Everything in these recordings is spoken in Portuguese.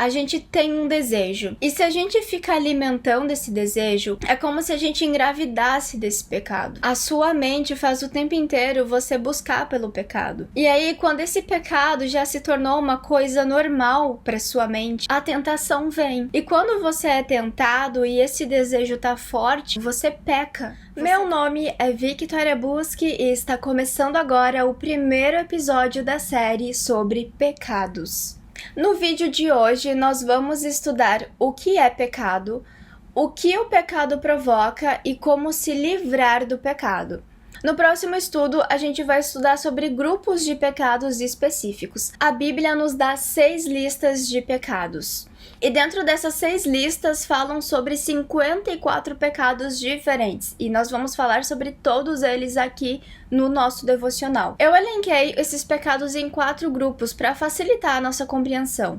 a gente tem um desejo. E se a gente fica alimentando esse desejo, é como se a gente engravidasse desse pecado. A sua mente faz o tempo inteiro você buscar pelo pecado. E aí, quando esse pecado já se tornou uma coisa normal para sua mente, a tentação vem. E quando você é tentado e esse desejo tá forte, você peca. Meu nome é Victoria Busque e está começando agora o primeiro episódio da série sobre pecados. No vídeo de hoje, nós vamos estudar o que é pecado, o que o pecado provoca e como se livrar do pecado. No próximo estudo, a gente vai estudar sobre grupos de pecados específicos. A Bíblia nos dá 6 listas de pecados. E dentro dessas 6 listas falam sobre 54 pecados diferentes. E nós vamos falar sobre todos eles aqui no nosso devocional. Eu elenquei esses pecados em 4 grupos para facilitar a nossa compreensão.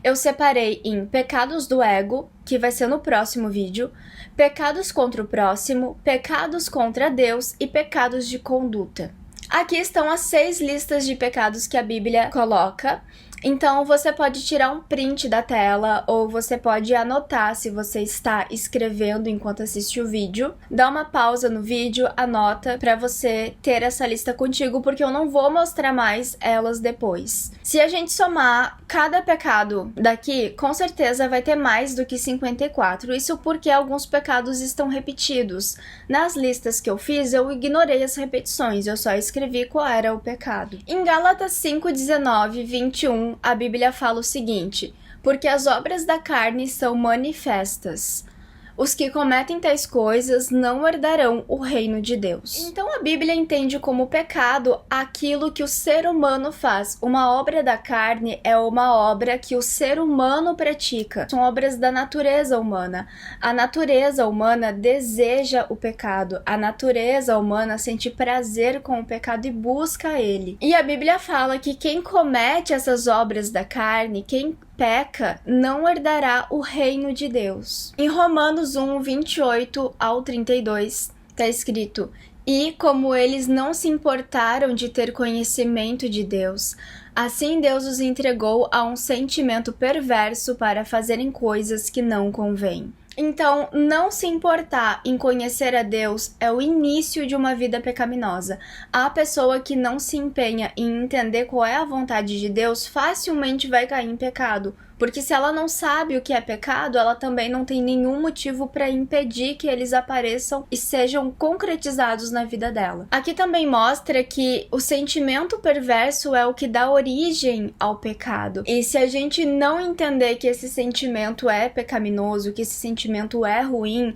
Eu separei em pecados do ego, que vai ser no próximo vídeo, pecados contra o próximo, pecados contra Deus e pecados de conduta. Aqui estão as 6 listas de pecados que a Bíblia coloca. Então, você pode tirar um print da tela ou você pode anotar se você está escrevendo enquanto assiste o vídeo. Dá uma pausa no vídeo, anota para você ter essa lista contigo, porque eu não vou mostrar mais elas depois. Se a gente somar cada pecado daqui, com certeza vai ter mais do que 54. Isso porque alguns pecados estão repetidos. Nas listas que eu fiz, eu ignorei as repetições, eu só escrevi qual era o pecado. Em Gálatas 5:19, 21, a Bíblia fala o seguinte: porque as obras da carne são manifestas. Os que cometem tais coisas não herdarão o reino de Deus. Então a Bíblia entende como pecado aquilo que o ser humano faz. Uma obra da carne é uma obra que o ser humano pratica. São obras da natureza humana. A natureza humana deseja o pecado. A natureza humana sente prazer com o pecado e busca ele. E a Bíblia fala que quem comete essas obras da carne, quem peca, não herdará o reino de Deus. Em Romanos 1, 28 ao 32, está escrito: e como eles não se importaram de ter conhecimento de Deus, assim Deus os entregou a um sentimento perverso para fazerem coisas que não convêm. Então, não se importar em conhecer a Deus é o início de uma vida pecaminosa. A pessoa que não se empenha em entender qual é a vontade de Deus facilmente vai cair em pecado. Porque se ela não sabe o que é pecado, ela também não tem nenhum motivo para impedir que eles apareçam e sejam concretizados na vida dela. Aqui também mostra que o sentimento perverso é o que dá origem ao pecado. E se a gente não entender que esse sentimento é pecaminoso, que esse sentimento é ruim,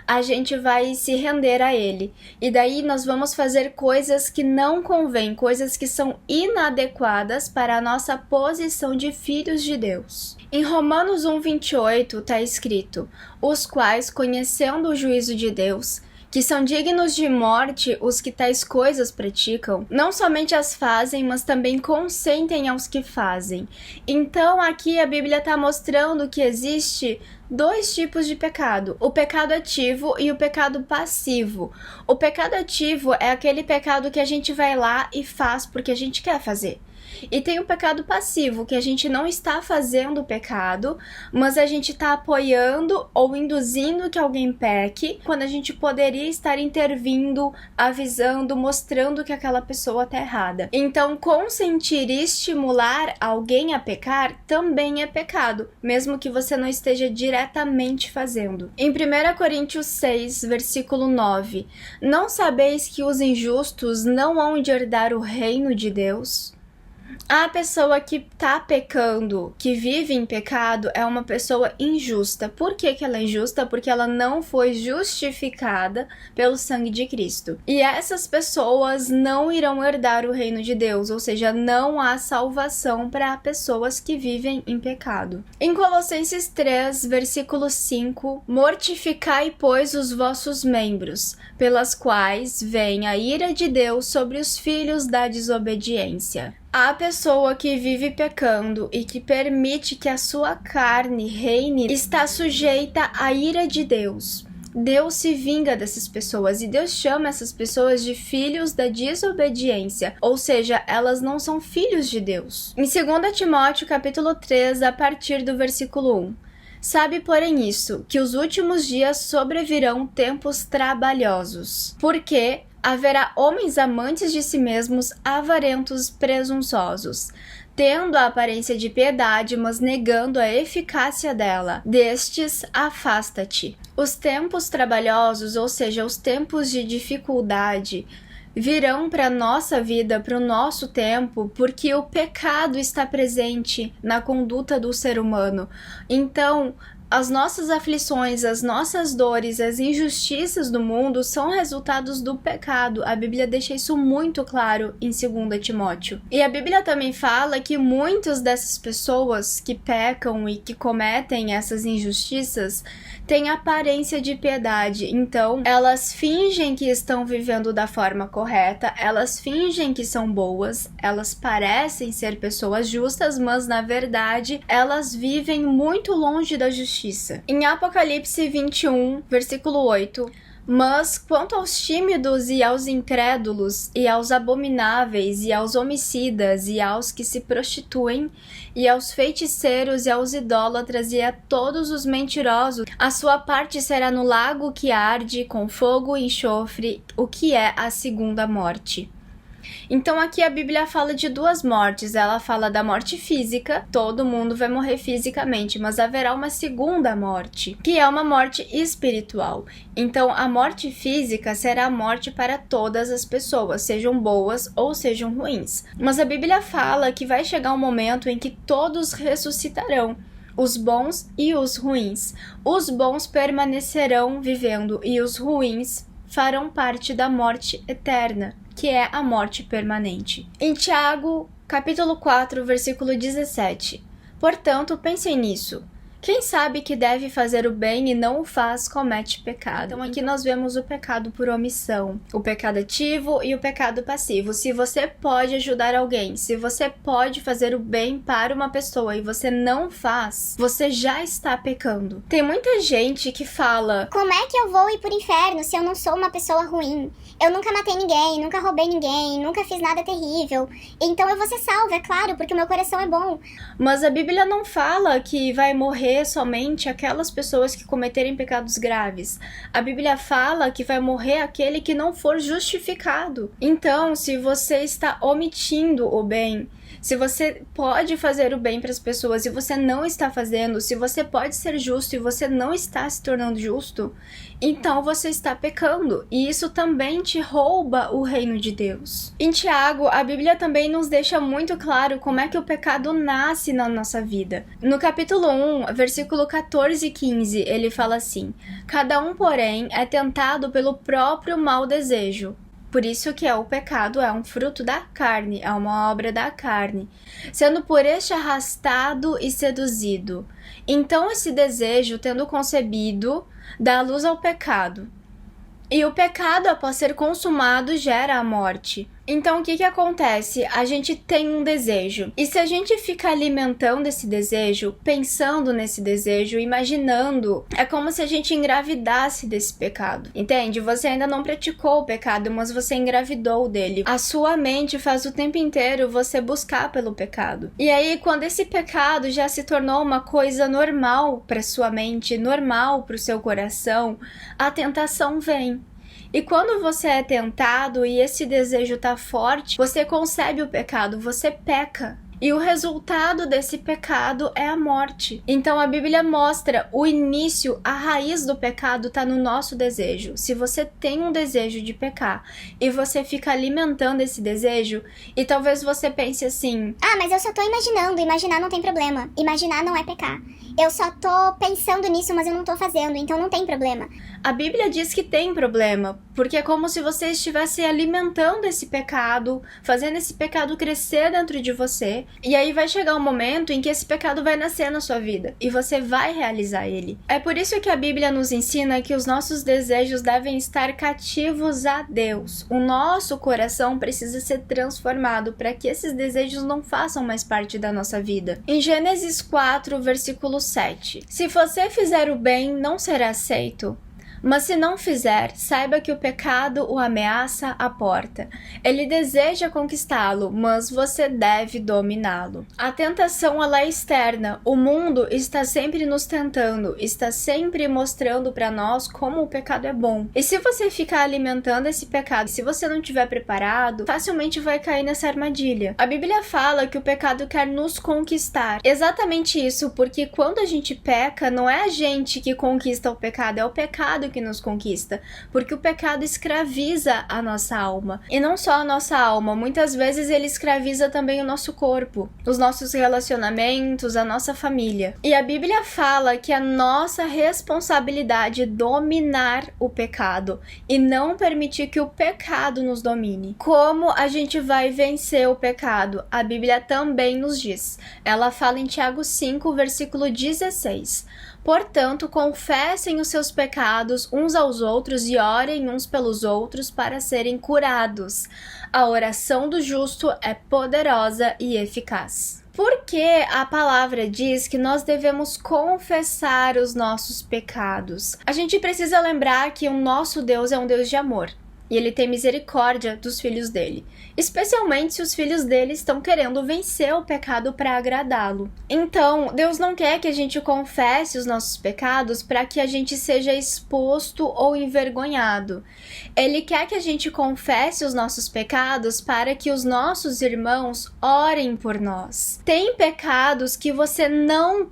a gente vai se render a ele. E daí nós vamos fazer coisas que não convêm, coisas que são inadequadas para a nossa posição de filhos de Deus. Em Romanos 1:28 está escrito: os quais, conhecendo o juízo de Deus, que são dignos de morte os que tais coisas praticam, não somente as fazem, mas também consentem aos que fazem. Então aqui a Bíblia está mostrando que existe 2 tipos de pecado: o pecado ativo e o pecado passivo. O pecado ativo é aquele pecado que a gente vai lá e faz porque a gente quer fazer. E tem o pecado passivo, que a gente não está fazendo o pecado, mas a gente está apoiando ou induzindo que alguém peque, quando a gente poderia estar intervindo, avisando, mostrando que aquela pessoa está errada. Então, consentir e estimular alguém a pecar também é pecado, mesmo que você não esteja diretamente fazendo. Em 1 Coríntios 6, versículo 9, não sabeis que os injustos não hão de herdar o reino de Deus? A pessoa que tá pecando, que vive em pecado, é uma pessoa injusta. Por que ela é injusta? Porque ela não foi justificada pelo sangue de Cristo. E essas pessoas não irão herdar o reino de Deus, ou seja, não há salvação para pessoas que vivem em pecado. Em Colossenses 3, versículo 5, mortificai, pois, os vossos membros, pelas quais vem a ira de Deus sobre os filhos da desobediência. A pessoa que vive pecando e que permite que a sua carne reine está sujeita à ira de Deus. Deus se vinga dessas pessoas e Deus chama essas pessoas de filhos da desobediência, ou seja, elas não são filhos de Deus. Em 2 Timóteo capítulo 3, a partir do versículo 1. Sabe, porém, isso, que os últimos dias sobrevirão tempos trabalhosos, porque haverá homens amantes de si mesmos, avarentos, presunçosos, tendo a aparência de piedade, mas negando a eficácia dela. Destes, afasta-te. Os tempos trabalhosos, ou seja, os tempos de dificuldade, virão para a nossa vida, para o nosso tempo, porque o pecado está presente na conduta do ser humano. Então, as nossas aflições, as nossas dores, as injustiças do mundo são resultados do pecado. A Bíblia deixa isso muito claro em 2 Timóteo. E a Bíblia também fala que muitas dessas pessoas que pecam e que cometem essas injustiças têm aparência de piedade. Então, elas fingem que estão vivendo da forma correta, elas fingem que são boas, elas parecem ser pessoas justas, mas na verdade elas vivem muito longe da justiça. Em Apocalipse 21, versículo 8, mas quanto aos tímidos e aos incrédulos, e aos abomináveis, e aos homicidas, e aos que se prostituem, e aos feiticeiros, e aos idólatras, e a todos os mentirosos, a sua parte será no lago que arde com fogo e enxofre, o que é a segunda morte. Então aqui a Bíblia fala de duas mortes. Ela fala da morte física, todo mundo vai morrer fisicamente, mas haverá uma segunda morte, que é uma morte espiritual. Então a morte física será a morte para todas as pessoas, sejam boas ou sejam ruins. Mas a Bíblia fala que vai chegar um momento em que todos ressuscitarão, os bons e os ruins. Os bons permanecerão vivendo e os ruins farão parte da morte eterna, que é a morte permanente. Em Tiago, capítulo 4, versículo 17. Portanto, pensem nisso. Quem sabe que deve fazer o bem e não o faz, comete pecado. Então aqui nós vemos o pecado por omissão, o pecado ativo e o pecado passivo. Se você pode ajudar alguém, se você pode fazer o bem para uma pessoa e você não faz, você já está pecando. Tem muita gente que fala: como é que eu vou ir pro inferno se eu não sou uma pessoa ruim? Eu nunca matei ninguém, nunca roubei ninguém, nunca fiz nada terrível. Então eu vou ser salvo, é claro, porque o meu coração é bom. Mas a Bíblia não fala que vai morrer somente aquelas pessoas que cometerem pecados graves. A Bíblia fala que vai morrer aquele que não for justificado. Então, se você está omitindo o bem, se você pode fazer o bem para as pessoas e você não está fazendo, se você pode ser justo e você não está se tornando justo, então você está pecando. E isso também te rouba o reino de Deus. Em Tiago, a Bíblia também nos deixa muito claro como é que o pecado nasce na nossa vida. No capítulo 1, versículo 14 e 15, ele fala assim: cada um, porém, é tentado pelo próprio mau desejo. Por isso que o pecado é um fruto da carne, é uma obra da carne, sendo por este arrastado e seduzido. Então esse desejo, tendo concebido, dá luz ao pecado. E o pecado, após ser consumado, gera a morte. Então, o que acontece? A gente tem um desejo. E se a gente fica alimentando esse desejo, pensando nesse desejo, imaginando, é como se a gente engravidasse desse pecado. Entende? Você ainda não praticou o pecado, mas você engravidou dele. A sua mente faz o tempo inteiro você buscar pelo pecado. E aí, quando esse pecado já se tornou uma coisa normal para sua mente, normal para o seu coração, a tentação vem. E quando você é tentado e esse desejo tá forte, você concebe o pecado, você peca. E o resultado desse pecado é a morte. Então a Bíblia mostra o início, a raiz do pecado está no nosso desejo. Se você tem um desejo de pecar e você fica alimentando esse desejo, e talvez você pense assim: ah, mas eu só tô imaginando, imaginar não tem problema. Imaginar não é pecar. Eu só tô pensando nisso, mas eu não tô fazendo, então não tem problema. A Bíblia diz que tem problema, porque é como se você estivesse alimentando esse pecado, fazendo esse pecado crescer dentro de você, e aí vai chegar um momento em que esse pecado vai nascer na sua vida, e você vai realizar ele. É por isso que a Bíblia nos ensina que os nossos desejos devem estar cativos a Deus. O nosso coração precisa ser transformado para que esses desejos não façam mais parte da nossa vida. Em Gênesis 4, versículo 7. Se você fizer o bem, não será aceito. Mas se não fizer, saiba que o pecado o ameaça à porta. Ele deseja conquistá-lo, mas você deve dominá-lo. A tentação ela é externa. O mundo está sempre nos tentando, está sempre mostrando para nós como o pecado é bom. E se você ficar alimentando esse pecado, se você não estiver preparado, facilmente vai cair nessa armadilha. A Bíblia fala que o pecado quer nos conquistar. Exatamente isso, porque quando a gente peca, não é a gente que conquista o pecado, é o pecado que nos conquista. Porque o pecado escraviza a nossa alma. E não só a nossa alma, muitas vezes ele escraviza também o nosso corpo, os nossos relacionamentos, a nossa família. E a Bíblia fala que a nossa responsabilidade é dominar o pecado e não permitir que o pecado nos domine. Como a gente vai vencer o pecado? A Bíblia também nos diz. Ela fala em Tiago 5, versículo 16. Portanto, confessem os seus pecados uns aos outros e orem uns pelos outros para serem curados. A oração do justo é poderosa e eficaz. Porque a palavra diz que nós devemos confessar os nossos pecados. A gente precisa lembrar que o nosso Deus é um Deus de amor. E ele tem misericórdia dos filhos dele, especialmente se os filhos dele estão querendo vencer o pecado para agradá-lo. Então, Deus não quer que a gente confesse os nossos pecados para que a gente seja exposto ou envergonhado. Ele quer que a gente confesse os nossos pecados para que os nossos irmãos orem por nós. Tem pecados que você não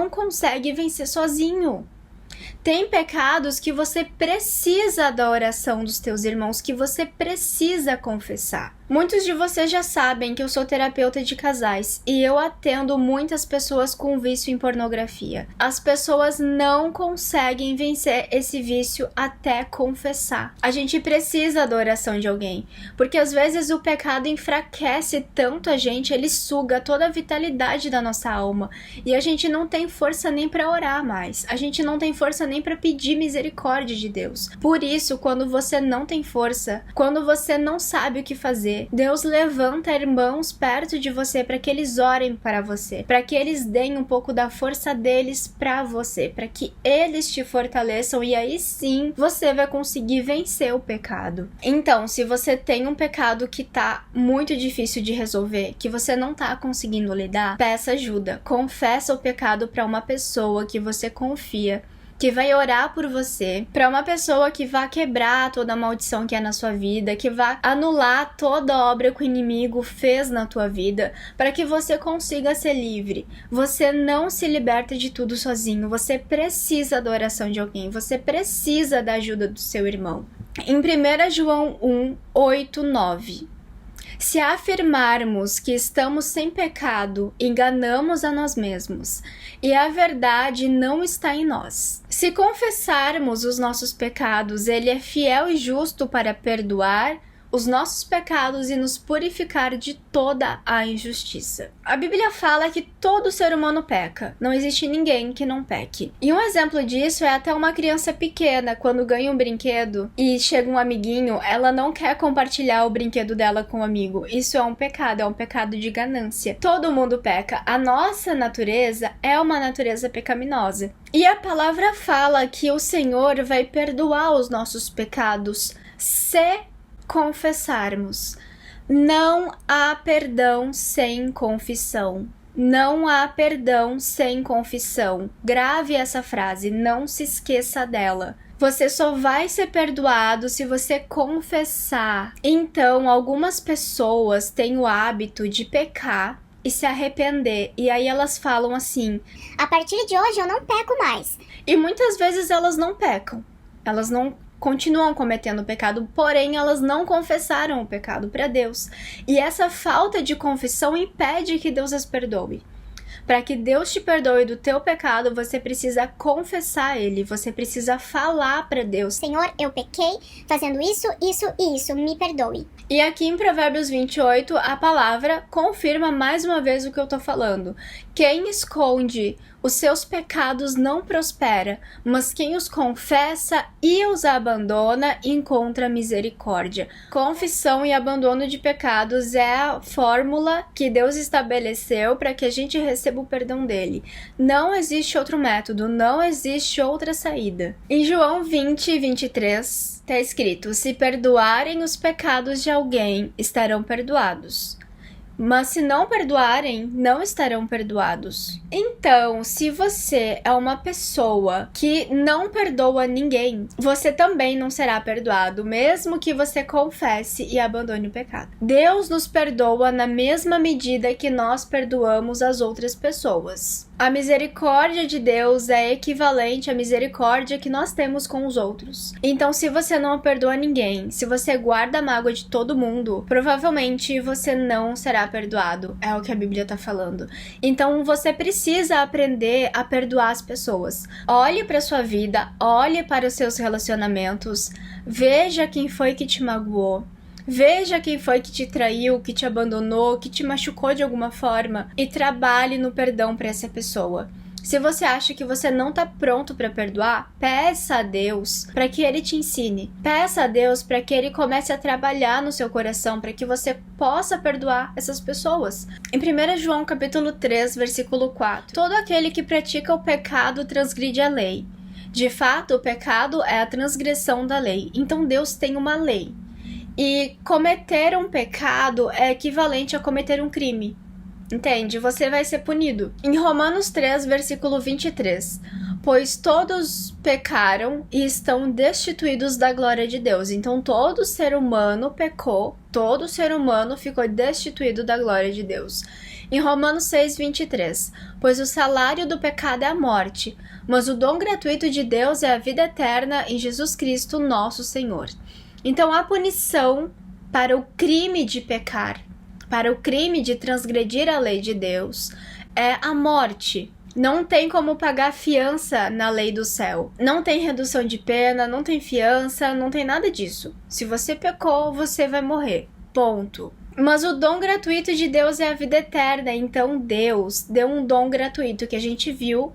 consegue vencer sozinho. Tem pecados que você precisa da oração dos teus irmãos, que você precisa confessar. Muitos de vocês já sabem que eu sou terapeuta de casais e eu atendo muitas pessoas com vício em pornografia. As pessoas não conseguem vencer esse vício até confessar. A gente precisa da oração de alguém, porque às vezes o pecado enfraquece tanto a gente, ele suga toda a vitalidade da nossa alma e a gente não tem força nem para orar mais. A gente não tem força nem para pedir misericórdia de Deus. Por isso, quando você não tem força, quando você não sabe o que fazer, Deus levanta irmãos perto de você para que eles orem para você, para que eles deem um pouco da força deles para você, para que eles te fortaleçam e aí sim você vai conseguir vencer o pecado. Então, se você tem um pecado que tá muito difícil de resolver, que você não tá conseguindo lidar, peça ajuda. Confessa o pecado para uma pessoa que você confia, que vai orar por você, para uma pessoa que vai quebrar toda a maldição que é na sua vida, que vai anular toda a obra que o inimigo fez na tua vida, para que você consiga ser livre. Você não se liberta de tudo sozinho, você precisa da oração de alguém, você precisa da ajuda do seu irmão. Em 1 João 1, 8, 9. Se afirmarmos que estamos sem pecado, enganamos a nós mesmos, e a verdade não está em nós. Se confessarmos os nossos pecados, ele é fiel e justo para perdoar os nossos pecados e nos purificar de toda a injustiça. A Bíblia fala que todo ser humano peca, não existe ninguém que não peque. E um exemplo disso é até uma criança pequena, quando ganha um brinquedo e chega um amiguinho, ela não quer compartilhar o brinquedo dela com o amigo. Isso é um pecado de ganância. Todo mundo peca. A nossa natureza é uma natureza pecaminosa. E a palavra fala que o Senhor vai perdoar os nossos pecados se confessarmos. Não há perdão sem confissão. Não há perdão sem confissão. Grave essa frase, não se esqueça dela. Você só vai ser perdoado se você confessar. Então, algumas pessoas têm o hábito de pecar e se arrepender. E aí elas falam assim: a partir de hoje eu não peco mais. E muitas vezes elas não pecam. Elas não continuam cometendo o pecado, porém elas não confessaram o pecado para Deus. E essa falta de confissão impede que Deus as perdoe. Para que Deus te perdoe do teu pecado, você precisa confessar ele, você precisa falar para Deus: Senhor, eu pequei fazendo isso, isso e isso, me perdoe. E aqui em Provérbios 28, a palavra confirma mais uma vez o que eu tô falando. Quem esconde os seus pecados não prosperam, mas quem os confessa e os abandona encontra misericórdia. Confissão e abandono de pecados é a fórmula que Deus estabeleceu para que a gente receba o perdão dele. Não existe outro método, não existe outra saída. Em João 20, 23, está escrito: se perdoarem os pecados de alguém, estarão perdoados. Mas se não perdoarem, não estarão perdoados. Então, se você é uma pessoa que não perdoa ninguém, você também não será perdoado, mesmo que você confesse e abandone o pecado. Deus nos perdoa na mesma medida que nós perdoamos as outras pessoas. A misericórdia de Deus é equivalente à misericórdia que nós temos com os outros. Então, se você não perdoa ninguém, se você guarda a mágoa de todo mundo, provavelmente você não será perdoado. É o que a Bíblia está falando. Então, você precisa aprender a perdoar as pessoas. Olhe para sua vida, olhe para os seus relacionamentos, veja quem foi que te magoou. Veja quem foi que te traiu, que te abandonou, que te machucou de alguma forma e trabalhe no perdão para essa pessoa. Se você acha que você não está pronto para perdoar, peça a Deus para que Ele te ensine. Peça a Deus para que Ele comece a trabalhar no seu coração, para que você possa perdoar essas pessoas. Em 1 João capítulo 3, versículo 4, todo aquele que pratica o pecado transgride a lei. De fato, o pecado é a transgressão da lei. Então Deus tem uma lei. E cometer um pecado é equivalente a cometer um crime. Entende? Você vai ser punido. Em Romanos 3, versículo 23. Pois todos pecaram e estão destituídos da glória de Deus. Então todo ser humano pecou, todo ser humano ficou destituído da glória de Deus. Em Romanos 6, 23. Pois o salário do pecado é a morte, mas o dom gratuito de Deus é a vida eterna em Jesus Cristo, nosso Senhor. Então, a punição para o crime de pecar, para o crime de transgredir a lei de Deus, é a morte. Não tem como pagar fiança na lei do céu. Não tem redução de pena, não tem fiança, não tem nada disso. Se você pecou, você vai morrer. Ponto. Mas o dom gratuito de Deus é a vida eterna. Então, Deus deu um dom gratuito que a gente viu,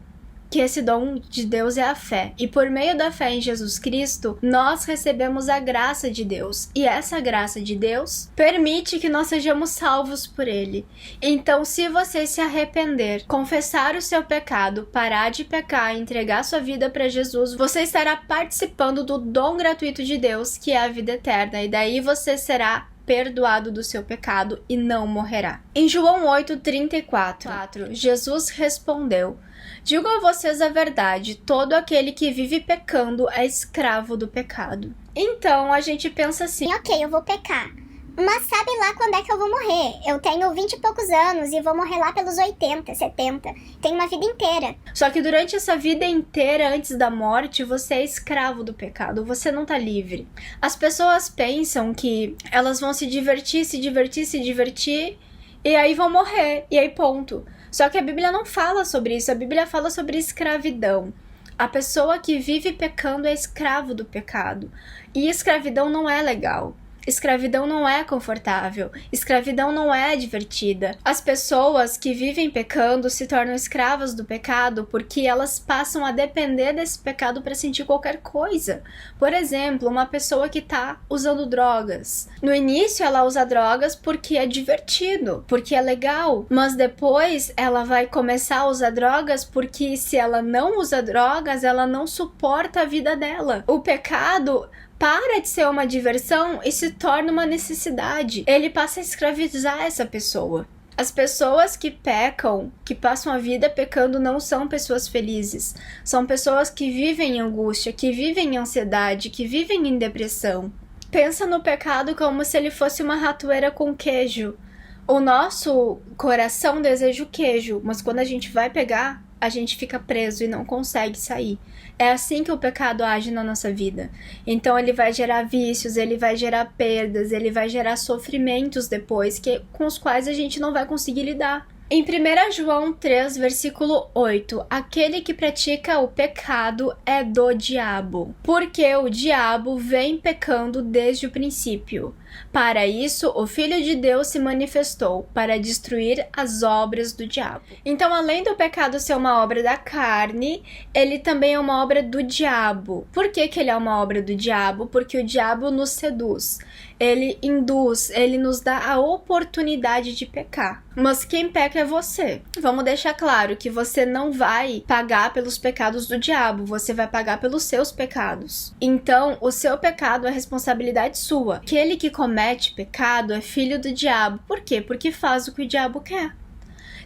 que esse dom de Deus é a fé. E por meio da fé em Jesus Cristo, nós recebemos a graça de Deus. E essa graça de Deus permite que nós sejamos salvos por Ele. Então, se você se arrepender, confessar o seu pecado, parar de pecar e entregar sua vida para Jesus, você estará participando do dom gratuito de Deus, que é a vida eterna. E daí você será perdoado do seu pecado e não morrerá. Em João 8:34, Jesus respondeu: digo a vocês a verdade, todo aquele que vive pecando é escravo do pecado. Então a gente pensa assim: ok, eu vou pecar, mas sabe lá quando é que eu vou morrer? Eu tenho 20 e poucos anos e vou morrer lá pelos 80, 70. Tenho uma vida inteira. Só que durante essa vida inteira, antes da morte, você é escravo do pecado, você não tá livre. As pessoas pensam que elas vão se divertir, e aí vão morrer, e aí ponto. Só que a Bíblia não fala sobre isso, a Bíblia fala sobre escravidão. A pessoa que vive pecando é escravo do pecado. E escravidão não é legal. Escravidão não é confortável, escravidão não é divertida. As pessoas que vivem pecando se tornam escravas do pecado porque elas passam a depender desse pecado para sentir qualquer coisa. Por exemplo, uma pessoa que está usando drogas. No início ela usa drogas porque é divertido, porque é legal, mas depois ela vai começar a usar drogas porque se ela não usa drogas, ela não suporta a vida dela. O pecado para de ser uma diversão e se torna uma necessidade. Ele passa a escravizar essa pessoa. As pessoas que pecam, que passam a vida pecando, não são pessoas felizes. São pessoas que vivem em angústia, que vivem em ansiedade, que vivem em depressão. Pensa no pecado como se ele fosse uma ratoeira com queijo. O nosso coração deseja o queijo, mas quando a gente vai pegar, a gente fica preso e não consegue sair. É assim que o pecado age na nossa vida. Então ele vai gerar vícios, ele vai gerar perdas, ele vai gerar sofrimentos depois, com os quais a gente não vai conseguir lidar. Em 1 João 3, versículo 8, aquele que pratica o pecado é do diabo, porque o diabo vem pecando desde o princípio. Para isso, o Filho de Deus se manifestou, para destruir as obras do diabo. Então, além do pecado ser uma obra da carne, ele também é uma obra do diabo. Por que ele é uma obra do diabo? Porque o diabo nos seduz, ele induz, ele nos dá a oportunidade de pecar. Mas quem peca é você. Vamos deixar claro que você não vai pagar pelos pecados do diabo, você vai pagar pelos seus pecados. Então, o seu pecado é responsabilidade sua. Aquele que comete pecado é filho do diabo. Por quê? Porque faz o que o diabo quer.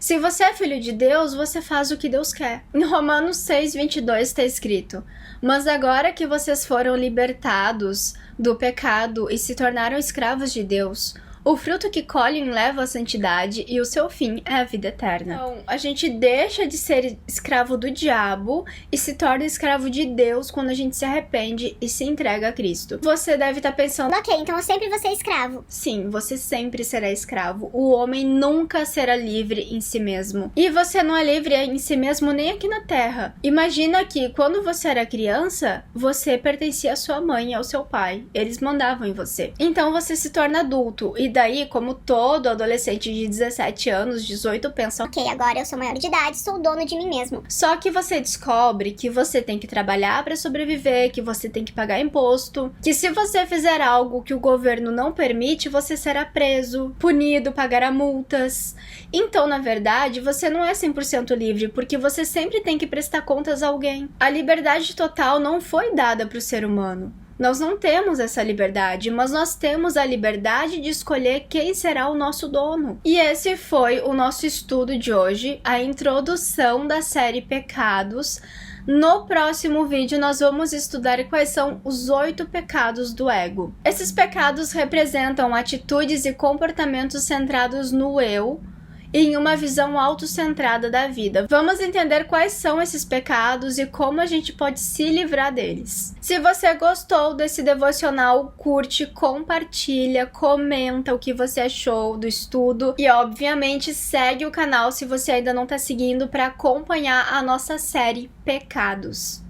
Se você é filho de Deus, você faz o que Deus quer. Em Romanos 6:22 está escrito: mas agora que vocês foram libertados do pecado e se tornaram escravos de Deus, o fruto que colhem leva à santidade e o seu fim é a vida eterna. Então, a gente deixa de ser escravo do diabo e se torna escravo de Deus quando a gente se arrepende e se entrega a Cristo. Você deve estar pensando: ok, então eu sempre vou ser escravo. Sim, você sempre será escravo. O homem nunca será livre em si mesmo. E você não é livre em si mesmo nem aqui na Terra. Imagina que quando você era criança, você pertencia à sua mãe e ao seu pai. Eles mandavam em você. Então você se torna adulto e daí, como todo adolescente de 17 anos, 18, pensa: ok, agora eu sou maior de idade, sou dono de mim mesmo. Só que você descobre que você tem que trabalhar para sobreviver, que você tem que pagar imposto, que se você fizer algo que o governo não permite, você será preso, punido, pagará multas. Então, na verdade, você não é 100% livre, porque você sempre tem que prestar contas a alguém. A liberdade total não foi dada para o ser humano. Nós não temos essa liberdade, mas nós temos a liberdade de escolher quem será o nosso dono. E esse foi o nosso estudo de hoje, a introdução da série Pecados. No próximo vídeo, nós vamos estudar quais são os 8 pecados do ego. Esses pecados representam atitudes e comportamentos centrados no eu, e em uma visão autocentrada da vida. Vamos entender quais são esses pecados e como a gente pode se livrar deles. Se você gostou desse devocional, curte, compartilha, comenta o que você achou do estudo e, obviamente, segue o canal se você ainda não está seguindo para acompanhar a nossa série Pecados.